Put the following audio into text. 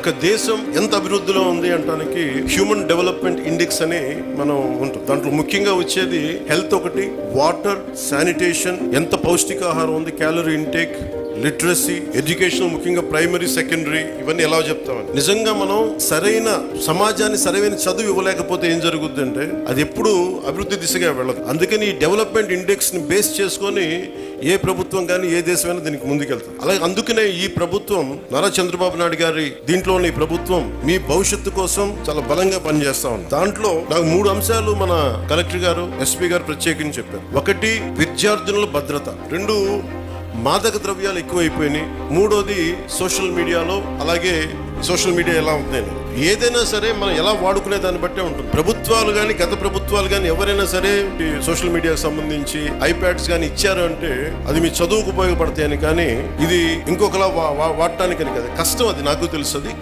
ఒక దేశం ఎంత అభివృద్ధిలో ఉంది అంటానికి హ్యూమన్ డెవలప్మెంట్ ఇండెక్స్ అని మనం ఉంటుంది. దాంట్లో ముఖ్యంగా వచ్చేది హెల్త్ ఒకటి, వాటర్, శానిటేషన్, ఎంత పౌష్టికాహారం ఉంది, క్యాలరీ ఇంటేక్, లిటరసీ, ఎడ్యుకేషన్, ముఖ్యంగా ప్రైమరీ, సెకండరీ, ఇవన్నీ ఎలా చెప్తామని. నిజంగా మనం సరైన సమాజాన్ని సరైన చదువు ఇవ్వలేకపోతే ఏం జరుగుద్ది అంటే అది ఎప్పుడు అభివృద్ధి దిశగా వెళ్ళదు. అందుకని ఈ డెవలప్మెంట్ ఇండెక్స్ ని బేస్ చేసుకొని ఏ ప్రభుత్వం కానీ ఏ దేశమైనా దీనికి ముందుకెళ్తుంది. అలాగే అందుకనే ఈ ప్రభుత్వం, నారా చంద్రబాబు నాయుడు గారి దీంట్లోని ప్రభుత్వం మీ భవిష్యత్తు కోసం చాలా బలంగా పనిచేస్తా ఉంది. దాంట్లో నాకు 3 అంశాలు మన కలెక్టర్ గారు, ఎస్పీ గారు ప్రత్యేకించి చెప్పారు. 1, విద్యార్థుల భద్రత. 2, మాదక ద్రవ్యాలు ఎక్కువైపోయినాయి. 3వది సోషల్ మీడియాలో, అలాగే సోషల్ మీడియా ఎలా ఉందని. ఏదైనా సరే మనం ఎలా వాడుకునే దాన్ని బట్టే ఉంటుంది. ప్రభుత్వాలు కానీ, గత ప్రభుత్వాలు కానీ ఎవరైనా సరే ఈ సోషల్ మీడియాకి సంబంధించి ఐప్యాడ్స్ కానీ ఇచ్చారు అంటే అది మీ చదువుకు ఉపయోగపడతాయని, కానీ ఇది ఇంకొకలా వాడటానికని కదా. కష్టం, అది నాకు తెలుస్తుంది.